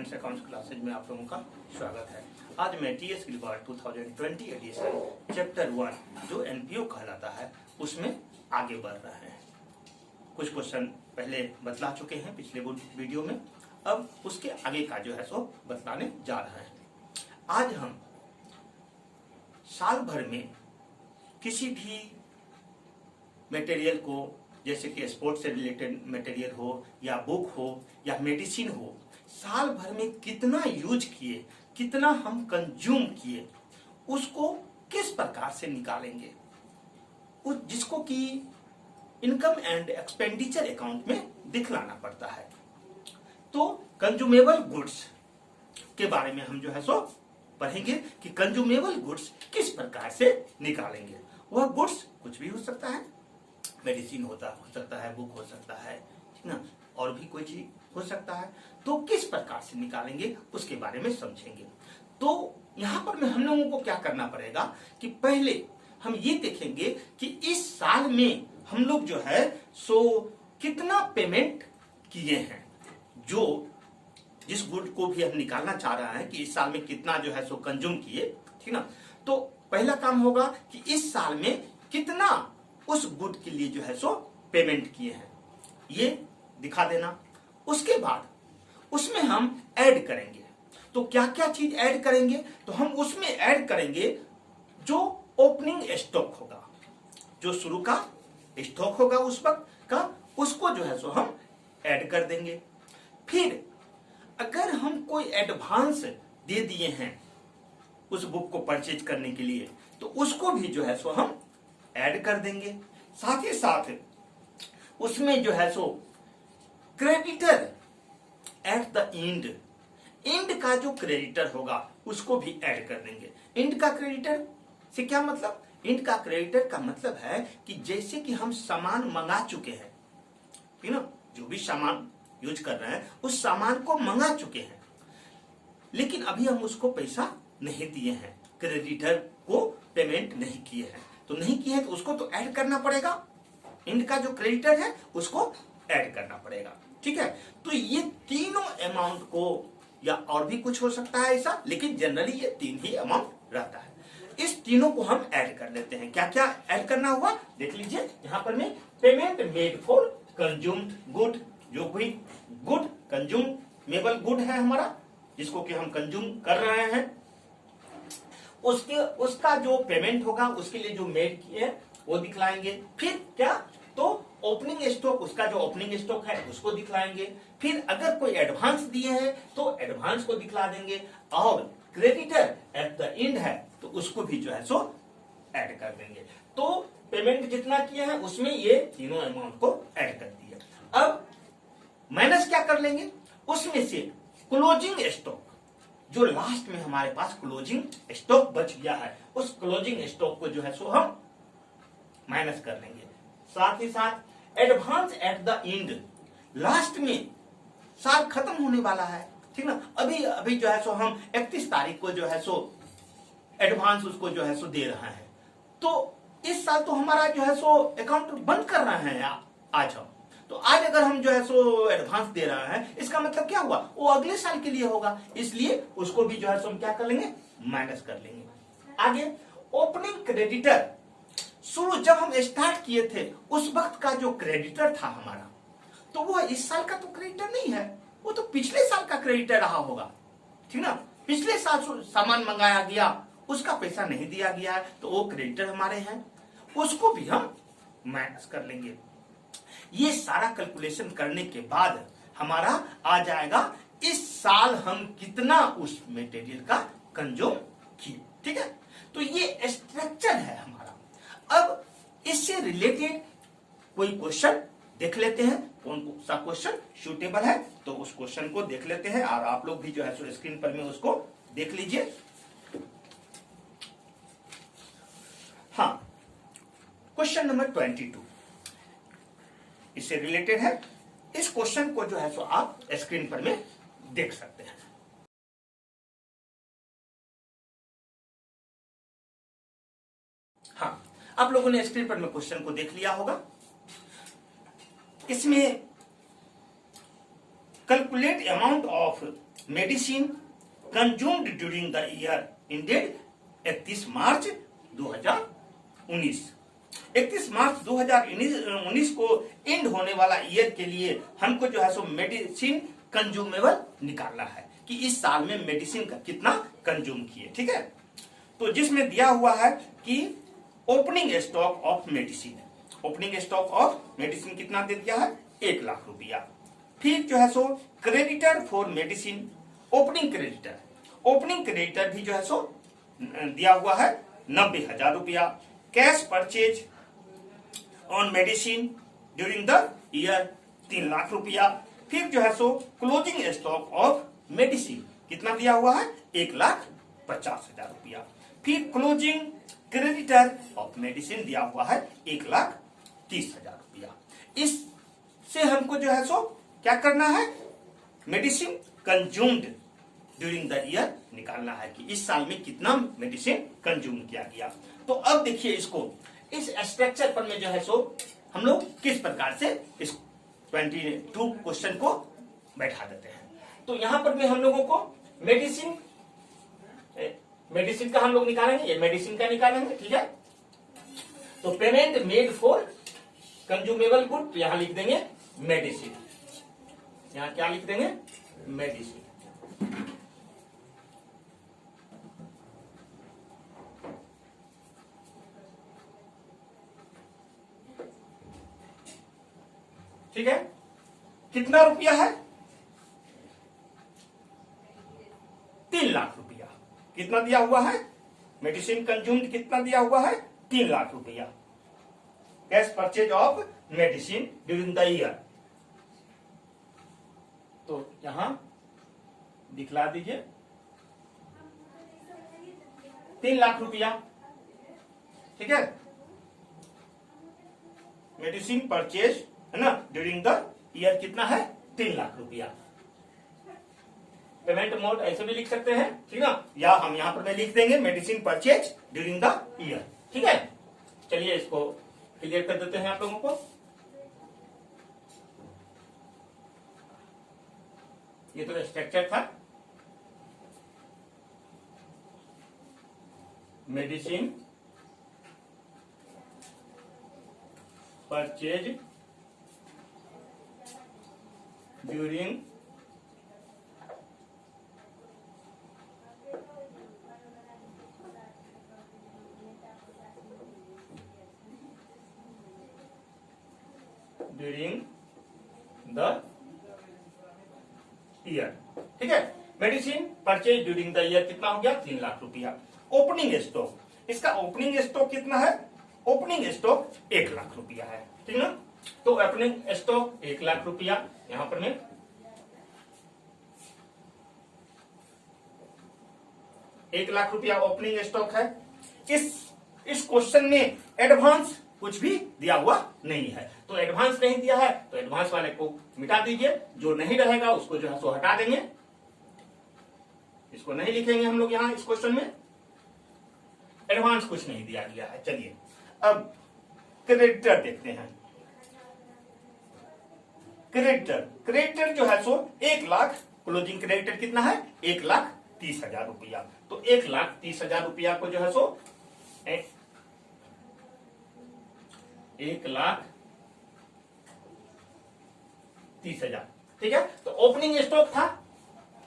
Science accounts classes में आप लोगों का स्वागत है। आज मैं टीएस गिलबर्ट 2020 एडिशन चैप्टर 1 जो एनपीओ कहलाता है उसमें आगे बढ़ रहे हैं। कुछ क्वेश्चन पहले बतला चुके हैं पिछले वीडियो में, अब उसके आगे का जो है सो बतलाने जा रहे हैं। आज हम साल भर में किसी भी मटेरियल को, जैसे कि स्पोर्ट्स से रिलेटेड मटेरियल हो या बुक हो या मेडिसिन हो, साल भर में कितना यूज किए, कितना हम कंज्यूम किए, उसको किस प्रकार से निकालेंगे, उस जिसको कि इनकम एंड एक्सपेंडिचर अकाउंट में दिखलाना पड़ता है। तो कंज्यूमेबल गुड्स के बारे में हम जो है सो पढ़ेंगे कि कंज्यूमेबल गुड्स किस प्रकार से निकालेंगे। वह गुड्स कुछ भी हो सकता है, मेडिसिन हो सकता है, बुक हो सकता है, ठीक ना, और भी कोई चीज हो सकता है। तो किस प्रकार से निकालेंगे उसके बारे में समझेंगे। तो यहाँ पर में हम लोगों को क्या करना पड़ेगा कि पहले हम ये देखेंगे कि इस साल में हम लोग जो है सो कितना पेमेंट किए हैं, जो जिस गुड को भी हम निकालना चाह रहे हैं कि इस साल में कितना जो है सो कंज्यूम किए, ठीक ना। तो पहला काम होगा कि इस साल में कितना उस गुड के लिए जो है सो पेमेंट किए हैं, ये दिखा देना। उसके बाद उसमें हम ऐड करेंगे। तो क्या क्या चीज ऐड करेंगे, तो हम उसमें ऐड करेंगे जो ओपनिंग स्टॉक होगा, जो शुरू का स्टॉक होगा उस वक्त का, उसको जो है सो हम ऐड कर देंगे। फिर अगर हम कोई एडवांस दे दिए हैं उस बुक को परचेज करने के लिए, तो उसको भी जो है सो हम ऐड कर देंगे। साथ ही साथ उसमें जो है सो क्रेडिटर एट द एंड का जो क्रेडिटर होगा उसको भी ऐड कर देंगे। एंड का क्रेडिटर से क्या मतलब? एंड का क्रेडिटर का मतलब है कि जैसे कि हम सामान मंगा चुके हैं, ठीक ना, जो भी सामान यूज कर रहे हैं उस सामान को मंगा चुके हैं, लेकिन अभी हम उसको पैसा नहीं दिए हैं, क्रेडिटर को पेमेंट नहीं किए हैं। तो नहीं किए हैं तो उसको तो ऐड करना पड़ेगा, एंड का जो क्रेडिटर है उसको ऐड करना पड़ेगा, ठीक है। तो ये तीनों अमाउंट को, या और भी कुछ हो सकता है ऐसा, लेकिन जनरली ये तीन ही अमाउंट रहता है। इस तीनों को हम ऐड कर लेते हैं। क्या क्या ऐड करना हुआ देख लीजिए यहाँ पर में। Payment made for consumed good, जो कोई गुड कंज्यूमेबल गुड है हमारा, जिसको कि हम कंज्यूम कर रहे हैं, उसका जो पेमेंट होगा उसके लिए जो मेड किए हैं वो दिखलाएंगे। फिर क्या, तो ओपनिंग स्टॉक, उसका जो ओपनिंग स्टॉक है उसको दिखलाएंगे। फिर अगर कोई एडवांस दिए हैं तो एडवांस को दिखला देंगे, और क्रेडिटर एट द एंड है तो उसको भी जो है सो ऐड कर देंगे। तो पेमेंट जितना किए हैं उसमें ये तीनों अमाउंट को ऐड कर दिए। अब माइनस क्या कर लेंगे, उसमें से क्लोजिंग स्टॉक, जो लास्ट में हमारे पास क्लोजिंग स्टॉक बच गया है, उस क्लोजिंग स्टॉक को जो है सो हम माइनस कर लेंगे। साथ ही साथ advance at the end, last में साल खत्म होने वाला है, ठीक ना, अभी जो है सो हम 31 तारीख को जो है सो एडवांस उसको जो है सो दे रहा है। तो इस साल तो हमारा जो है सो अकाउंट बंद कर रहे हैं आज हम। तो आज अगर हम जो है सो एडवांस दे रहे हैं, इसका मतलब क्या हुआ, वो अगले साल के लिए होगा, इसलिए उसको भी जो है सो हम क्या कर लेंगे, माइनस कर लेंगे। आगे ओपनिंग क्रेडिटर, शुरू जब हम स्टार्ट किए थे उस वक्त का जो क्रेडिटर था हमारा, तो वो इस साल का तो क्रेडिटर नहीं है, वो तो पिछले साल का क्रेडिटर रहा होगा, ठीक ना। पिछले साल सामान मंगाया गया, उसका पैसा नहीं दिया गया है, तो वो क्रेडिटर हमारे हैं, उसको भी हम माइनस कर लेंगे। ये सारा कैलकुलेशन करने के बाद हमारा आ जाएगा इस साल हम कितना उस मटेरियल का कंज्यूम किए, ठीक है। तो ये स्ट्रक्चर है हमारा। अब इससे रिलेटेड कोई क्वेश्चन देख लेते हैं, कौन सा क्वेश्चन सूटेबल है, तो उस क्वेश्चन को देख लेते हैं, और आप लोग भी जो है सो स्क्रीन पर में उसको देख लीजिए। हाँ, क्वेश्चन नंबर 22 इससे रिलेटेड है। इस क्वेश्चन को जो है सो आप स्क्रीन पर में देख सकते हैं। हाँ, आप लोगों ने स्क्रीन पर में क्वेश्चन को देख लिया होगा। इसमें calculate amount of medicine consumed during the year ended 31 मार्च 2019। 31 मार्च 2019 को एंड होने वाला ईयर के लिए हमको जो है सो मेडिसिन कंज्यूमेबल निकालना है कि इस साल में मेडिसिन का कितना कंज्यूम किए। ठीक है, तो जिसमें दिया हुआ है कि opening stock of medicine, opening stock of medicine कितना दे दिया है 1 लाख रुपया। फिर जो है सो creditor for medicine, opening creditor भी जो है सो दिया हुआ है 90,000 रुपया। Cash purchase on medicine during the year 3 lakh रुपया। फिर जो है सो क्लोजिंग स्टॉक ऑफ मेडिसिन कितना दिया हुआ है 1,50,000 रुपया। फिर क्लोजिंग क्रेडिटर ऑफ मेडिसिन दिया हुआ है 1,30,000 रुपया। इससे हमको जो है सो क्या करना है, medicine consumed during the year निकालना है कि इस साल में कितना मेडिसिन कंज्यूम किया गया। तो अब देखिए इसको, इस स्ट्रक्चर पर में जो है सो हम लोग किस प्रकार से इस 22 क्वेश्चन को बैठा देते हैं। तो यहां पर में हम लोगों को मेडिसिन का हम लोग निकालेंगे, ये मेडिसिन का निकालेंगे। ठीक है, तो payment made for consumable good, तो यहां लिख देंगे मेडिसिन, यहां क्या लिख देंगे मेडिसिन। ठीक है, कितना रुपया है 3 लाख रुपया। कितना दिया हुआ है मेडिसिन कंज्यूम्ड, कितना दिया हुआ है 3 लाख रुपया। Cash purchase of medicine during the year, तो यहां दिखला दीजिए 3 लाख रुपया। ठीक है, मेडिसिन परचेज है ना ड्यूरिंग द ईयर कितना है 3 लाख रुपया। पेमेंट मोड ऐसे भी लिख सकते हैं, ठीक है, या हम यहां पर में लिख देंगे medicine purchase during the year. ठीक है, चलिए इसको क्लियर कर देते हैं आप लोगों को। ये तो स्ट्रक्चर था, medicine purchase during the year. ठीक है, medicine purchase during the year कितना हो गया 3 लाख रुपया। ओपनिंग स्टॉक, इसका ओपनिंग स्टॉक कितना है, ओपनिंग स्टॉक 1 लाख रुपया है। ठीक है ना, तो ओपनिंग स्टॉक 1 लाख रुपया, यहां पर में 1 लाख रुपया ओपनिंग स्टॉक है। इस क्वेश्चन में एडवांस कुछ भी दिया हुआ नहीं है, तो एडवांस नहीं दिया है तो एडवांस वाले को मिटा दीजिए, जो नहीं रहेगा उसको जो है सो हटा देंगे, इसको नहीं लिखेंगे हम लोग यहां इस क्वेश्चन में, एडवांस कुछ नहीं दिया गया है। चलिए अब क्रेडिटर देखते हैं। क्रेडिटर जो है सो 1 लाख, क्लोजिंग क्रेडिटर कितना है 1,30,000 रुपया। तो 1,30,000 रुपया को जो है सो 1,30,000। ठीक है, तो ओपनिंग स्टॉक था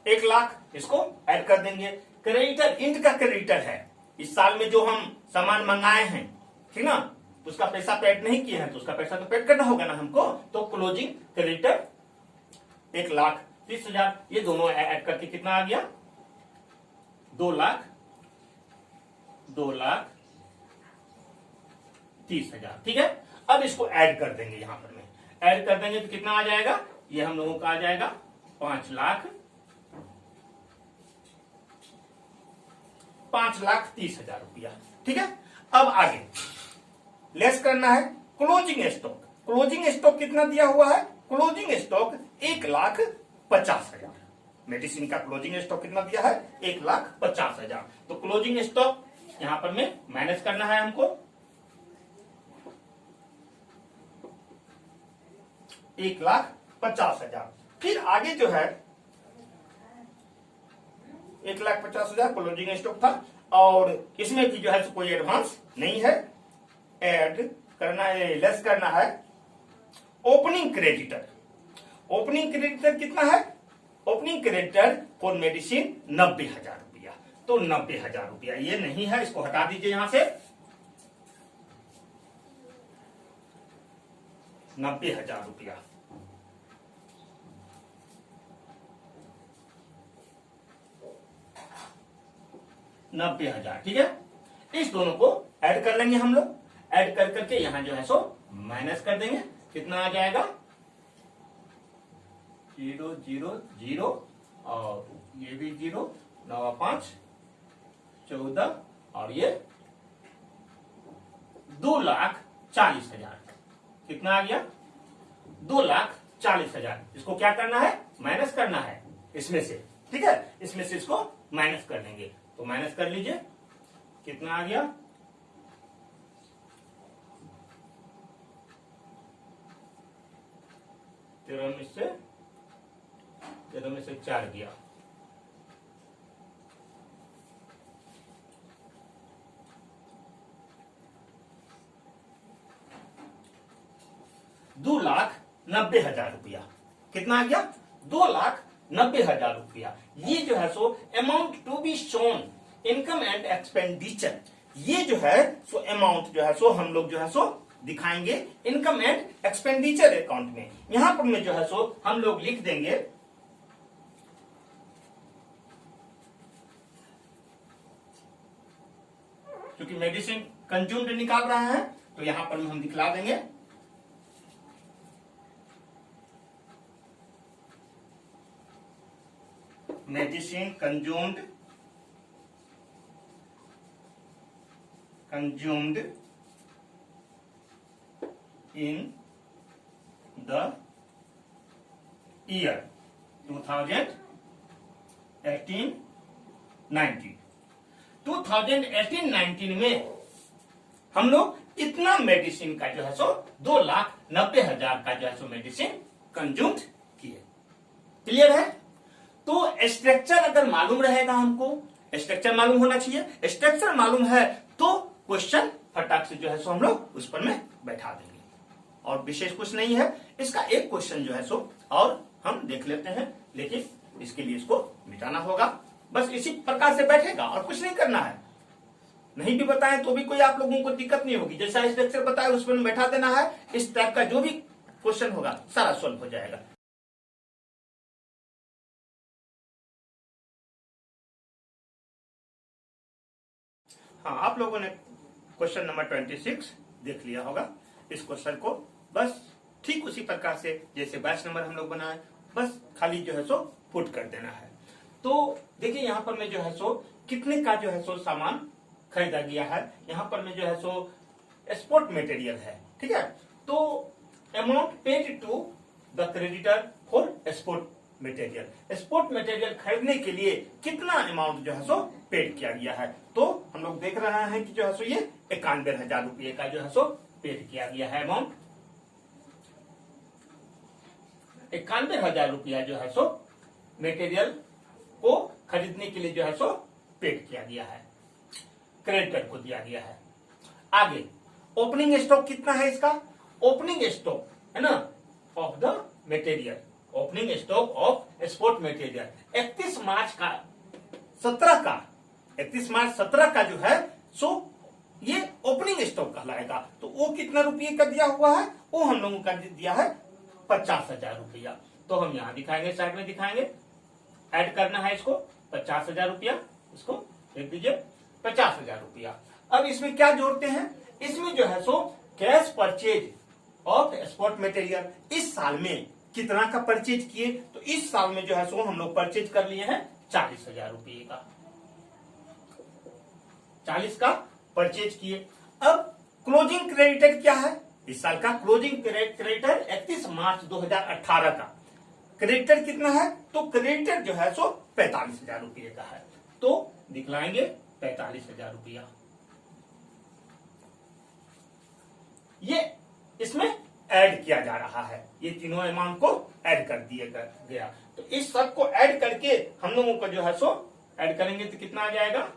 1 लाख, इसको ऐड कर देंगे। क्रेडिटर इंड का क्रेडिटर है, इस साल में जो हम सामान मंगाए हैं, ठीक ना, उसका पैसा पेड नहीं किए हैं तो उसका पैसा तो पेड करना होगा ना हमको। तो क्लोजिंग क्रेडिटर 1,30,000, ये दोनों ऐड करके कितना आ गया 2,30,000। ठीक है, अब इसको ऐड कर देंगे, यहां पर में ऐड कर देंगे तो कितना आ जाएगा, ये हम लोगों का आ जाएगा 5,30,000 रुपया। ठीक है, अब आगे लेस करना है क्लोजिंग स्टॉक। क्लोजिंग स्टॉक कितना दिया हुआ है, क्लोजिंग स्टॉक 1,50,000। मेडिसिन का क्लोजिंग स्टॉक कितना दिया है 1,50,000। तो क्लोजिंग स्टॉक यहां पर में माइनस करना है हमको, 1,50,000। फिर आगे जो है 1,50,000 क्लोजिंग स्टॉक था और इसमें भी जो है कोई एडवांस नहीं है। ऐड करना है, लेस करना है ओपनिंग क्रेडिटर। ओपनिंग क्रेडिटर कितना है? ओपनिंग क्रेडिटर फॉर मेडिसिन 90,000 रुपया। तो 90,000 रुपया ये नहीं है, इसको हटा दीजिए यहां से। 90,000 रुपया। $90,000, ठीक है। इस दोनों को ऐड कर लेंगे हम लोग। ऐड कर करके यहां जो है सो माइनस कर देंगे। कितना आ जाएगा? 0 0 0 और ये भी 0, 9 5 14 और ये 2,40,000। कितना आ गया? 2,40,000। इसको क्या करना है? माइनस करना है इसमें से, ठीक है। इसमें से इसको माइनस कर लेंगे। तो माइनस कर लीजिए, कितना आ गया? 13 में से 4 गया। $2,90,000 रुपया। कितना आ गया? 2,90,000 रुपया। ये जो है so amount to be shown income and expenditure. ये जो है सो अमाउंट जो है सो हम लोग जो है सो दिखाएंगे इनकम एंड एक्सपेंडिचर अकाउंट में। यहां पर में जो है सो हम लोग लिख देंगे क्योंकि मेडिसिन कंज्यूम्ड निकाल रहा है तो यहां पर हम दिखला देंगे medicine consumed in the year 2018-19। 2018-19 में हम लोग इतना मेडिसिन का जो है सो 2,90,000 का जो है सो मेडिसिन कंज्यूम्ड किए। क्लियर है? तो स्ट्रक्चर अगर मालूम रहेगा, हमको स्ट्रक्चर मालूम होना चाहिए। स्ट्रक्चर मालूम है तो क्वेश्चन फटाक से जो है सो हम लोग उस पर में बैठा देंगे और विशेष कुछ नहीं है। इसका एक क्वेश्चन जो है सो और हम देख लेते हैं, लेकिन इसके लिए इसको मिटाना होगा। बस इसी प्रकार से बैठेगा और कुछ नहीं करना है। नहीं भी बताएं तो भी कोई आप लोगों को दिक्कत नहीं होगी। जैसा स्ट्रक्चर बताया उस पर बैठा देना है। इस टाइप का जो भी क्वेश्चन होगा सारा सॉल्व हो जाएगा। हाँ, आप लोगों ने क्वेश्चन नंबर 26 देख लिया होगा। इस क्वेश्चन को बस ठीक उसी प्रकार से जैसे बैच नंबर हम लोग बनाए, बस खाली जो है सो पुट कर देना है। तो देखिए यहाँ पर में जो है सो कितने का जो है सो सामान खरीदा गया है। यहाँ पर में जो है सो एक्सपोर्ट मटेरियल है, ठीक है। तो amount paid to the creditor for export material. Export material खरीदने के लिए कितना अमाउंट जो है सो पेड किया गया है। तो हम लोग देख रहे हैं कि जो है सो ये 91,000 रुपये का जो है सो पेड किया गया है अमाउंट। 91,000 रुपया जो है सो मटेरियल को खरीदने के लिए जो है सो पेड किया गया है, क्रेडिटर को दिया गया है। आगे ओपनिंग स्टॉक कितना है इसका? ओपनिंग स्टॉक है ना of the material, opening stock of export material 31 मार्च 17 का जो है सो ये ओपनिंग स्टॉक कहलाएगा। तो वो कितना रुपये का दिया हुआ है? वो हम लोगों का दिया है 50,000 रुपया। तो हम यहां दिखाएंगे, साइड में दिखाएंगे। ऐड करना है इसको 50,000 रुपया, इसको लिख दीजिए 50,000 रुपया। अब इसमें क्या जोड़ते हैं? इसमें जो है so cash purchase of export material इस साल में कितना का परचेज किए। तो इस साल में जो है सो हम लोग परचेज कर लिए हैं 40,000 रुपये का, 40 का परचेज किए। अब क्लोजिंग क्रेडिटर क्या है? इस साल का क्लोजिंग क्रेडिटर 31 मार्च 2018 का क्रेडिटर कितना है? तो क्रेडिटर जो है सो 45,000 रुपये का है। तो दिखलाएंगे 45,000 रुपया। ये इसमें ऐड किया जा रहा है, ये तीनों अमाउंट को ऐड कर दिया गया। तो इस सब को ऐड करके हम लोगों को जो है सो ऐड करेंगे तो कितना आ जाएगा,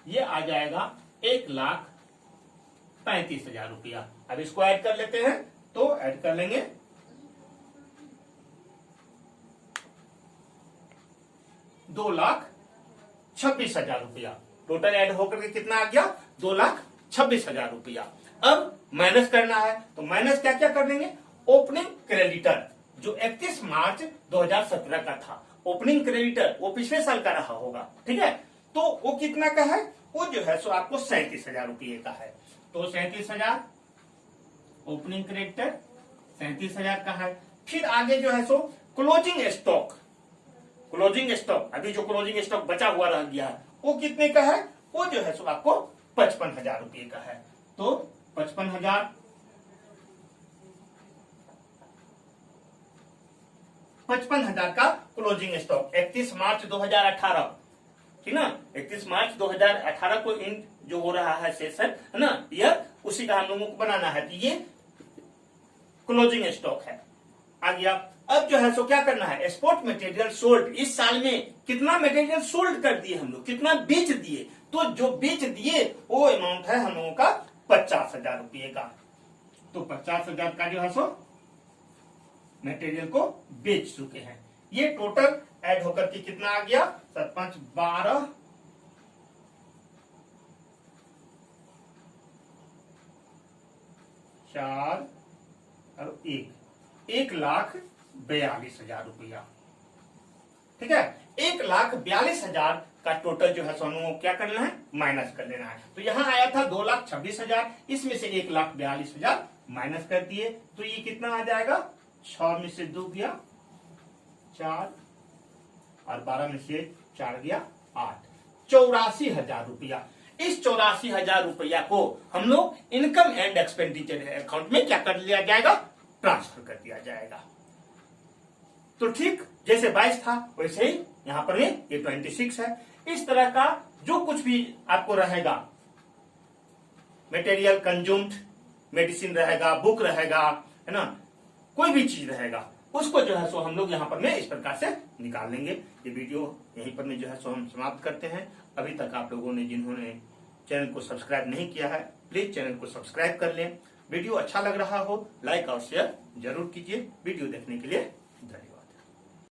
ये आ जाएगा 1,35,000 रुपया। अब इसको ऐड कर लेते हैं, तो ऐड कर लेंगे 2,26,000 रुपया। टोटल ऐड होकर के कितना आ गया, 2,26,000 रुपया। अब माइनस करना है, तो माइनस क्या क्या कर देंगे, ओपनिंग क्रेडिटर जो 31 मार्च 2017 का था, ओपनिंग क्रेडिटर वो पिछले साल का रहा होगा, ठीक है। तो वो कितना का है, वो जो है सो आपको 37,000 रुपये का है। तो 37,000 ओपनिंग क्रेडिटर 37,000 का है। फिर आगे जो है सो क्लोजिंग स्टॉक, क्लोजिंग स्टॉक अभी जो क्लोजिंग स्टॉक बचा हुआ रह गया है वो कितने का है, वो जो है सो आपको 55,000 रुपये का है। तो 55,000 का क्लोजिंग स्टॉक 31 मार्च 2018, ठीक ना, 31 मार्च 2018 को इन जो हो रहा है सेशन है ना, यह उसी का हम लोगों को बनाना है। तो ये क्लोजिंग स्टॉक है, आ गया। अब जो है सो क्या करना है, एक्सपोर्ट मटेरियल सोल्ड, इस साल में कितना मटेरियल सोल्ड कर दिए हम लोग, कितना बेच दिए, तो जो बेच दिए वो अमाउंट है हम लोगों का 50,000 रुपये का। तो 50,000 का जो है सो मटेरियल को बेच चुके हैं। ये टोटल ऐड होकर के कितना आ गया, 7, 5, 12, 4 और 1,42,000 रुपया, ठीक है। 1,42,000 का टोटल जो है सो हमको क्या करना है, माइनस कर लेना है। तो यहां आया था 2,26,000, इसमें से 1,42,000 माइनस कर दिए, तो ये कितना आ जाएगा, 6 में से 2 गया 4 और 12 में से 4 गया 8, 84,000 रुपया। इस 84,000 रुपया को हम लोग इनकम एंड एक्सपेंडिचर अकाउंट में क्या कर लिया जाएगा, ट्रांसफर कर दिया जाएगा। तो ठीक जैसे 22 था वैसे ही यहां पर ये 26 है। इस तरह का जो कुछ भी आपको रहेगा, मटेरियल कंज्यूम्ड, मेडिसिन रहेगा, बुक रहेगा, है ना, कोई भी चीज रहेगा, उसको जो है सो हम लोग यहाँ पर में इस प्रकार से निकाल लेंगे। ये वीडियो यहीं पर में जो है सो हम समाप्त करते हैं। अभी तक आप लोगों ने जिन्होंने चैनल को सब्सक्राइब नहीं किया है, प्लीज चैनल को सब्सक्राइब कर लें। वीडियो अच्छा लग रहा हो लाइक और शेयर जरूर कीजिए। वीडियो देखने के लिए